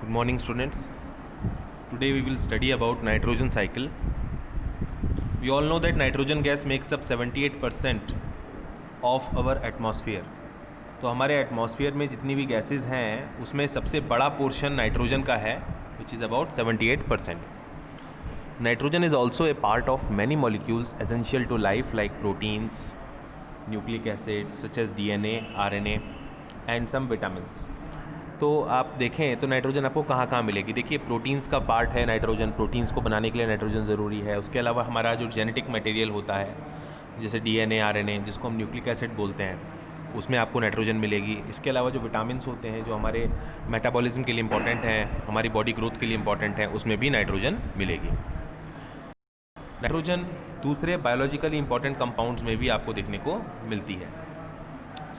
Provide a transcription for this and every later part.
Good morning, students. Today we will study about nitrogen cycle. We all know that nitrogen gas makes up 78% of our atmosphere. तो हमारे atmosphere में जितनी भी gases हैं उसमें सबसे बड़ा पोर्शन नाइट्रोजन का है, which is about 78%. Nitrogen is also a part of many molecules essential to life like proteins, nucleic acids such as DNA, RNA and some vitamins. तो आप देखें तो नाइट्रोजन आपको कहाँ कहाँ मिलेगी. देखिए, प्रोटीन्स का पार्ट है नाइट्रोजन. प्रोटीन्स को बनाने के लिए नाइट्रोजन ज़रूरी है. उसके अलावा हमारा जो जेनेटिक मटेरियल होता है जैसे DNA, RNA जिसको हम न्यूक्लिक एसिड बोलते हैं, उसमें आपको नाइट्रोजन मिलेगी. इसके अलावा जो विटामिन्स होते हैं जो हमारे मेटाबॉलिज्म के लिए इम्पॉर्टेंट हैं, हमारी बॉडी ग्रोथ के लिए इम्पॉर्टेंट हैं, उसमें भी नाइट्रोजन मिलेगी. नाइट्रोजन दूसरे बायोलॉजिकली इम्पॉर्टेंट कंपाउंड्स में भी आपको देखने को मिलती है,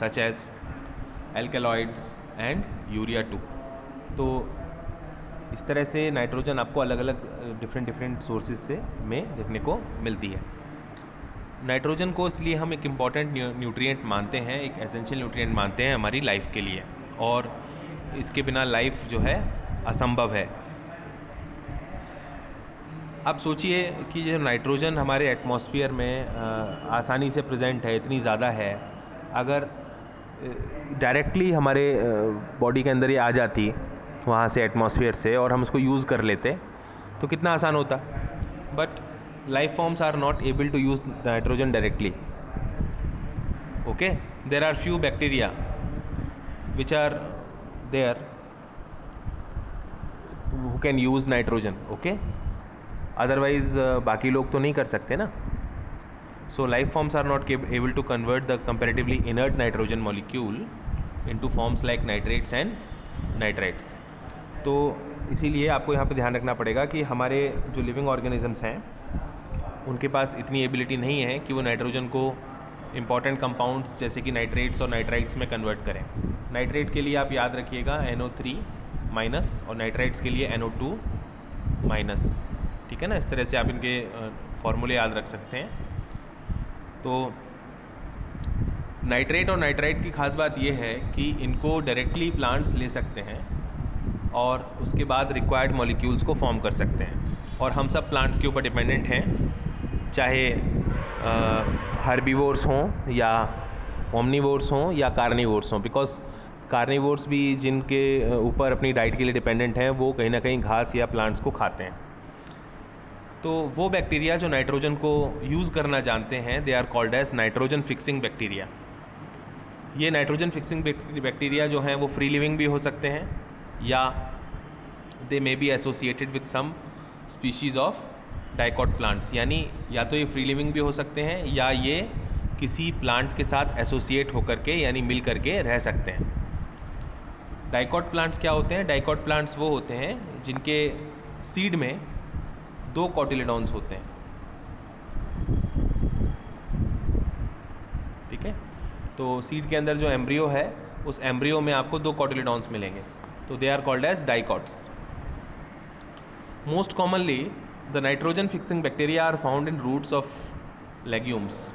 such as alkaloids and urea 2. तो इस तरह से नाइट्रोजन आपको अलग अलग डिफरेंट सोर्सेज से में देखने को मिलती है. नाइट्रोजन को इसलिए हम एक इम्पॉर्टेंट न्यूट्रिएंट मानते हैं, एक एसेंशियल न्यूट्रिएंट मानते हैं हमारी लाइफ के लिए, और इसके बिना लाइफ जो है असंभव है. आप सोचिए कि जो नाइट्रोजन हमारे एटमॉस्फेयर में आसानी से प्रेजेंट है, इतनी ज़्यादा है, अगर डायरेक्टली हमारे बॉडी के अंदर ये आ जाती वहाँ से एटमॉस्फेयर से और हम उसको यूज़ कर लेते तो कितना आसान होता. But life forms are not able to use nitrogen directly. Okay, there are few bacteria which are there who can use nitrogen. Okay, otherwise बाकी लोग तो नहीं कर सकते ना. So life forms are not able to convert the comparatively inert nitrogen molecule into forms like nitrates and nitrites. तो इसीलिए आपको यहाँ पे ध्यान रखना पड़ेगा कि हमारे जो लिविंग ऑर्गेनिजम्स हैं उनके पास इतनी एबिलिटी नहीं है कि वो नाइट्रोजन को इम्पॉर्टेंट कंपाउंड्स जैसे कि नाइट्रेट्स और नाइट्राइट्स में कन्वर्ट करें. नाइट्रेट के लिए आप याद रखिएगा NO3 माइनस और नाइट्राइट्स के लिए NO2 माइनस. ठीक है ना, इस तरह से आप इनके फॉर्मूले याद रख सकते हैं. तो नाइट्रेट और नाइट्राइट की खास बात यह है कि इनको डायरेक्टली प्लांट्स ले सकते हैं और उसके बाद रिक्वायर्ड मॉलिक्यूल्स को फॉर्म कर सकते हैं. और हम सब प्लांट्स के ऊपर डिपेंडेंट हैं, चाहे हर्बीवोर्स हों या ओमनीवोर्स हों या कार्निवोर्स हों. बिकॉज कार्निवोर्स भी जिनके ऊपर अपनी डाइट के लिए डिपेंडेंट हैं वो कहीं ना कहीं घास या प्लांट्स को खाते हैं. तो वो बैक्टीरिया जो नाइट्रोजन को यूज़ करना जानते हैं, they are called as nitrogen fixing bacteria. ये नाइट्रोजन फिक्सिंग बैक्टीरिया जो हैं वो फ्री लिविंग भी हो सकते हैं या they may be associated with some species of dicot plants. यानी या तो ये फ्री लिविंग भी हो सकते हैं या ये किसी प्लांट के साथ एसोसिएट होकर के यानी मिल करके रह सकते हैं. डाइकॉट प्लांट्स क्या होते हैं? डाइकॉट प्लांट्स वो होते हैं जिनके सीड में 2 कॉटिलेडॉन्स होते हैं. ठीक है, तो सीड के अंदर जो एम्ब्रियो है उस एम्ब्रियो में आपको 2 कॉटिलेडॉन्स मिलेंगे, तो they are called as dicots. Most commonly the nitrogen fixing bacteria are found in roots of legumes.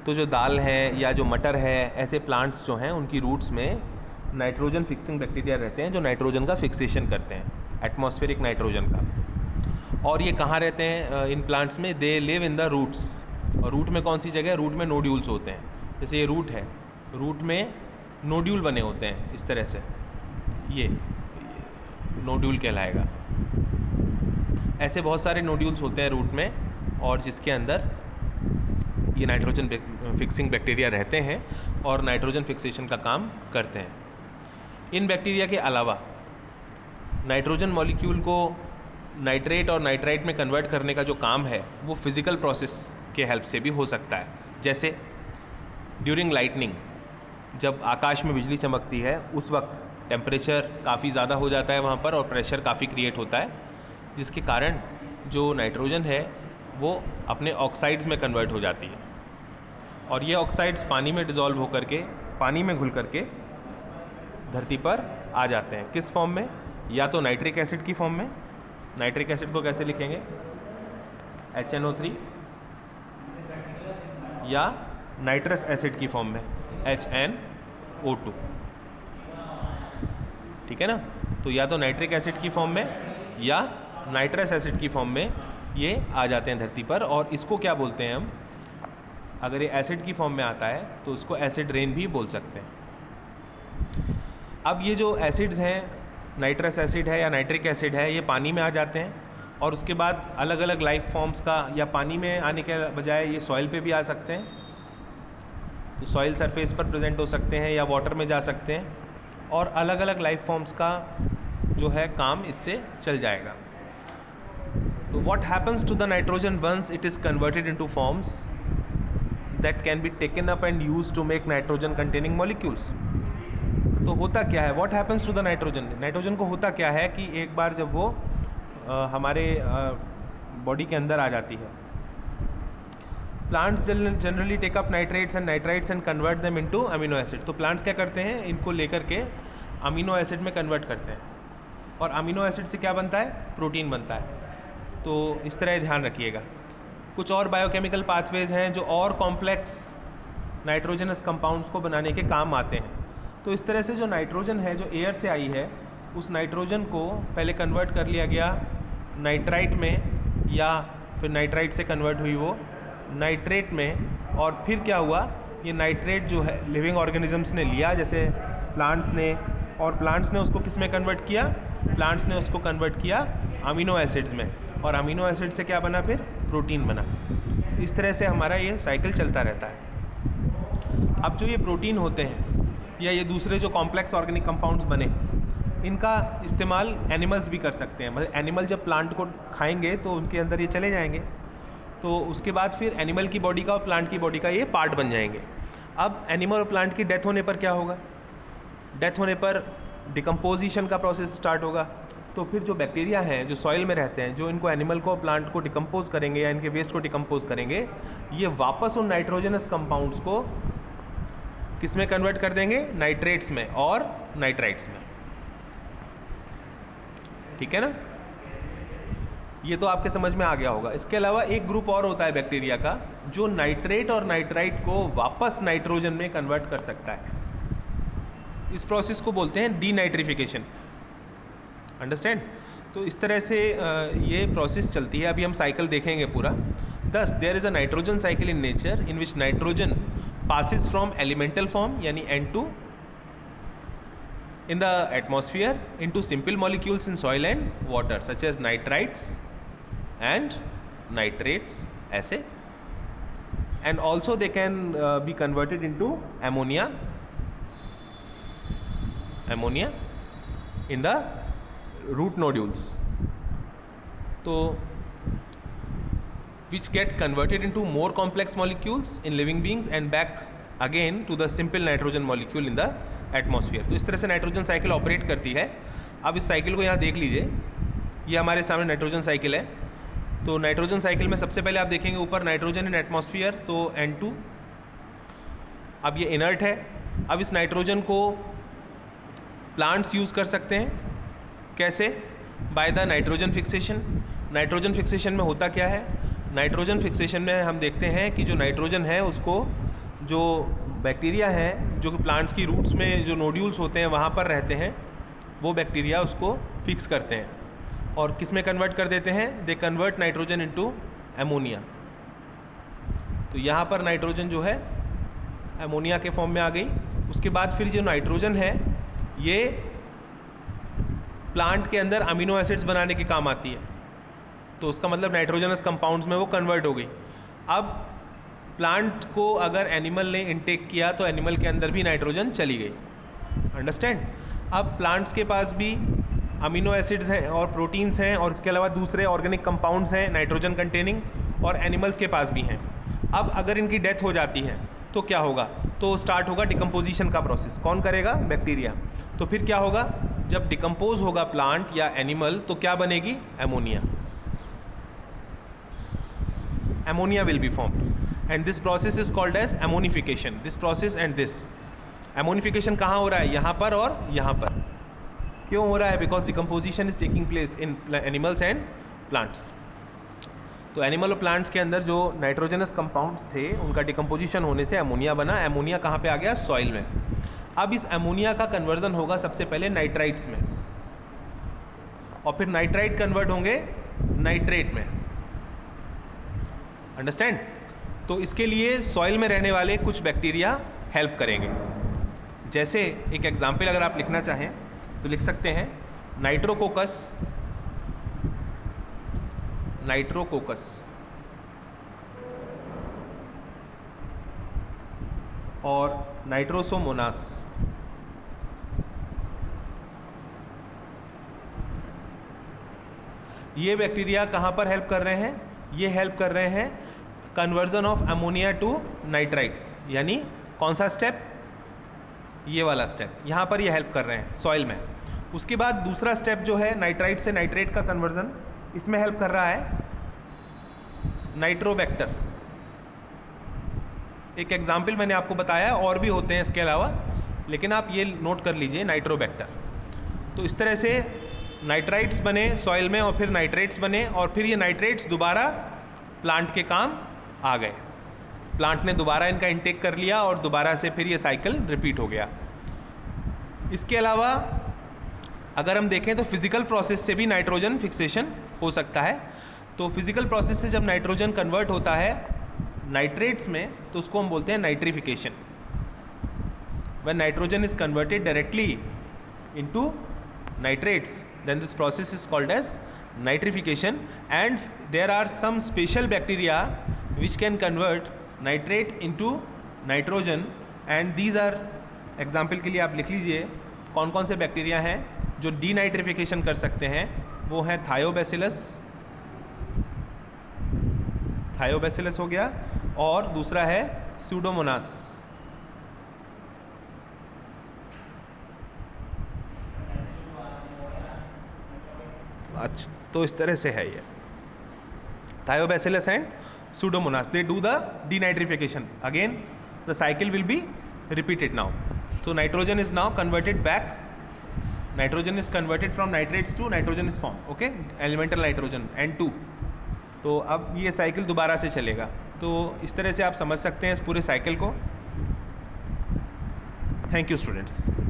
तो जो दाल है या जो मटर है, ऐसे प्लांट्स जो हैं उनकी रूट्स में नाइट्रोजन फिक्सिंग बैक्टीरिया रहते हैं जो नाइट्रोजन का फिक्सेशन करते हैं, एटमॉस्फेरिक नाइट्रोजन का. और ये कहाँ रहते हैं इन प्लांट्स में? They live in the roots. और रूट में कौन सी जगह? रूट में नोड्यूल्स होते हैं. जैसे ये रूट है, रूट में नोड्यूल बने होते हैं इस तरह से, ये नोड्यूल कहलाएगा. ऐसे बहुत सारे नोड्यूल्स होते हैं रूट में और जिसके अंदर ये नाइट्रोजन फिक्सिंग बैक्टीरिया रहते हैं और नाइट्रोजन फिक्सेशन का काम करते हैं. इन बैक्टीरिया के अलावा नाइट्रोजन मॉलिक्यूल को नाइट्रेट और नाइट्राइट में कन्वर्ट करने का जो काम है वो फिज़िकल प्रोसेस के हेल्प से भी हो सकता है. जैसे ड्यूरिंग लाइटनिंग, जब आकाश में बिजली चमकती है उस वक्त टेम्परेचर काफ़ी ज़्यादा हो जाता है वहाँ पर और प्रेशर काफ़ी क्रिएट होता है, जिसके कारण जो नाइट्रोजन है वो अपने ऑक्साइड्स में कन्वर्ट हो जाती है. और ये ऑक्साइड्स पानी में डिज़ोल्व होकर के, पानी में घुल करके धरती पर आ जाते हैं. किस फॉर्म में? या तो नाइट्रिक एसिड की फॉर्म में. नाइट्रिक एसिड को कैसे लिखेंगे? HNO3, या नाइट्रस एसिड की फॉर्म में HNO2. ठीक है ना. तो या तो नाइट्रिक एसिड की फॉर्म में या नाइट्रस एसिड की फॉर्म में ये आ जाते हैं धरती पर, और इसको क्या बोलते हैं हम, अगर ये एसिड की फॉर्म में आता है तो उसको एसिड रेन भी बोल सकते हैं। अब ये जो एसिड्स हैं, नाइट्रस एसिड है या नाइट्रिक एसिड है, ये पानी में आ जाते हैं और उसके बाद अलग अलग लाइफ फॉर्म्स का, या पानी में आने के बजाय ये सॉइल पे भी आ सकते हैं, तो सॉइल सरफेस पर प्रेजेंट हो सकते हैं या वाटर में जा सकते हैं, और अलग अलग लाइफ फॉर्म्स का जो है काम इससे चल जाएगा। तो what happens to the nitrogen once it is converted into forms that can be taken up and use to make nitrogen containing molecules. तो होता क्या है, what happens to the nitrogen, nitrogen को होता क्या है कि एक बार जब वो हमारे बॉडी के अंदर आ जाती है, plants generally take up nitrates and nitrites and convert them into amino acid. तो प्लांट्स क्या करते हैं, इनको लेकर के अमीनो एसिड में कन्वर्ट करते हैं, और अमीनो एसिड से क्या बनता है, प्रोटीन बनता है। तो इस तरह ध्यान रखिएगा। कुछ और बायोकेमिकल पाथवेज हैं जो और कॉम्प्लेक्स नाइट्रोजनस कंपाउंड्स को बनाने के काम आते हैं। तो इस तरह से जो नाइट्रोजन है, जो एयर से आई है, उस नाइट्रोजन को पहले कन्वर्ट कर लिया गया नाइट्राइट में, या फिर नाइट्राइट से कन्वर्ट हुई वो नाइट्रेट में, और फिर क्या हुआ, ये नाइट्रेट जो है लिविंग ऑर्गेनिजम्स ने लिया, जैसे प्लांट्स ने, और प्लांट्स ने उसको किस में कन्वर्ट किया, प्लांट्स ने उसको कन्वर्ट किया अमीनो एसिड्स में, और अमीनो एसिड से क्या बना, फिर प्रोटीन बना। इस तरह से हमारा ये साइकिल चलता रहता है। अब जो ये प्रोटीन होते हैं या ये दूसरे जो कॉम्प्लेक्स ऑर्गेनिक कंपाउंड्स बने, इनका इस्तेमाल एनिमल्स भी कर सकते हैं। मतलब एनिमल जब प्लांट को खाएंगे तो उनके अंदर ये चले जाएंगे, तो उसके बाद फिर एनिमल की बॉडी का और प्लांट की बॉडी का ये पार्ट बन जाएंगे। अब एनिमल और प्लांट की डेथ होने पर क्या होगा, डेथ होने पर डिकम्पोजिशन का प्रोसेस स्टार्ट होगा। तो फिर जो बैक्टीरिया हैं जो सॉइल में रहते हैं, जो इनको एनिमल को और प्लांट को डिकम्पोज करेंगे या इनके वेस्ट को डिकम्पोज करेंगे, ये वापस उन नाइट्रोजनस कंपाउंड्स को किस में कन्वर्ट कर देंगे, नाइट्रेट्स में और नाइट्राइट्स में। ठीक है ना, ये तो आपके समझ में आ गया होगा। इसके अलावा एक ग्रुप और होता है बैक्टीरिया का, जो नाइट्रेट और नाइट्राइट को वापस नाइट्रोजन में कन्वर्ट कर सकता है। इस प्रोसेस को बोलते हैं डीनाइट्रिफिकेशन। अंडरस्टैंड। तो इस तरह से ये प्रोसेस चलती है। अभी हम साइकिल देखेंगे पूरा। Thus there is a nitrogen cycle in nature in which nitrogen passes from elemental form यानी N2 in the atmosphere into simple molecules in soil and water such as nitrites and nitrates ऐसे, and also they can be converted into ammonia in the root nodules, तो which get converted into more complex molecules in living beings and back again to the simple nitrogen molecule in the atmosphere। तो इस तरह से nitrogen cycle operate करती है। अब इस cycle को यहाँ देख लीजिए, ये हमारे सामने नाइट्रोजन साइकिल है। तो नाइट्रोजन साइकिल में सबसे पहले आप देखेंगे ऊपर नाइट्रोजन इन एटमॉस्फेयर, तो N2। अब ये इनर्ट है। अब इस नाइट्रोजन को प्लांट्स यूज़ कर सकते हैं। कैसे? By the nitrogen fixation. Nitrogen fixation में होता क्या है, नाइट्रोजन फिक्सेशन में हम देखते हैं कि जो नाइट्रोजन है उसको जो बैक्टीरिया हैं जो कि प्लांट्स की रूट्स में जो नोड्यूल्स होते हैं वहाँ पर रहते हैं, वो बैक्टीरिया उसको फिक्स करते हैं और किस में कन्वर्ट कर देते हैं, they convert nitrogen into ammonia. तो यहाँ पर नाइट्रोजन जो है एमोनिया के फॉर्म में आ गई। उसके बाद फिर जो नाइट्रोजन है ये प्लांट के अंदर अमीनो एसिड्स बनाने के काम आती है, तो उसका मतलब नाइट्रोजनस कंपाउंड्स में वो कन्वर्ट हो गई। अब प्लांट को अगर एनिमल ने इनटेक किया तो एनिमल के अंदर भी नाइट्रोजन चली गई। अंडरस्टैंड। अब प्लांट्स के पास भी अमीनो एसिड्स हैं और प्रोटीन्स हैं और इसके अलावा दूसरे ऑर्गेनिक कंपाउंड्स हैं नाइट्रोजन कंटेनिंग, और एनिमल्स के पास भी हैं। अब अगर इनकी डेथ हो जाती है तो क्या होगा, तो स्टार्ट होगा डिकम्पोजिशन का प्रोसेस। कौन करेगा? बैक्टीरिया। तो फिर क्या होगा, जब डिकम्पोज होगा प्लांट या एनिमल तो क्या बनेगी? Ammonia. ammonia will be formed and this process is called as ammonification। this process and this ammonification कहाँ हो रहा है? यहाँ पर और यहाँ पर। क्यों हो रहा है? because decomposition is taking place in animals and plants। तो एनिमल और प्लांट्स के अंदर जो नाइट्रोजनस कंपाउंड्स थे उनका डिकम्पोजिशन होने से अमोनिया बना। अमोनिया कहाँ पे आ गया? सॉइल में। अब इस अमोनिया का कन्वर्जन होगा सबसे पहले नाइट्राइट्स में। और फिर नाइट्राइट कन्वर्ट होंगे नाइट्रेट में। अंडरस्टैंड? तो इसके लिए सॉइल में रहने वाले कुछ बैक्टीरिया हेल्प करेंगे। जैसे एक एग्जाम्पल अगर आप लिखना चाहें तो लिख सकते हैं नाइट्रोकोकस, नाइट्रोकोकस और नाइट्रोसोमोनास। ये बैक्टीरिया कहाँ पर हेल्प कर रहे हैं? ये हेल्प कर रहे हैं conversion of ammonia to nitrites. यानी कौन सा स्टेप? ये वाला स्टेप, यहाँ पर ये हेल्प कर रहे हैं सॉइल में। उसके बाद दूसरा स्टेप जो है नाइट्राइट से नाइट्रेट का कन्वर्जन, इसमें हेल्प कर रहा है नाइट्रोबैक्टर। एक एग्जाम्पल मैंने आपको बताया, और भी होते हैं इसके अलावा, लेकिन आप ये नोट कर लीजिए नाइट्रोबैक्टर। तो इस तरह से नाइट्राइट्स बने सॉइल में और फिर नाइट्रेट्स बने और फिर ये नाइट्रेट्स दोबारा प्लांट के काम आ गए। प्लांट ने दोबारा इनका इंटेक कर लिया और दोबारा से फिर ये साइकिल रिपीट हो गया। इसके अलावा अगर हम देखें तो फिजिकल प्रोसेस से भी नाइट्रोजन फिक्सेशन हो सकता है। तो फिजिकल प्रोसेस से जब नाइट्रोजन कन्वर्ट होता है नाइट्रेट्स में तो उसको हम बोलते हैं nitrification. When nitrogen is converted directly into nitrates then this process is called as nitrification, and there are some special bacteria which can convert nitrate into nitrogen, and these are example के लिए आप लिख लीजिए कौन कौन से bacteria हैं जो डीनाइट्रिफिकेशन कर सकते हैं। वो है थायोबैसिलस, थायोबैसिलस हो गया, और दूसरा है स्यूडोमोनास। अच्छा, तो इस तरह से है ये Thiobacillus and Pseudomonas, they do the denitrification. Again the cycle will be repeated now. So nitrogen is now converted back, nitrogen is converted from nitrates to nitrogen is formed, okay, elemental nitrogen N2। तो अब ये cycle दोबारा से चलेगा। तो इस तरह से आप समझ सकते हैं इस पूरे साइकिल को। Thank you students.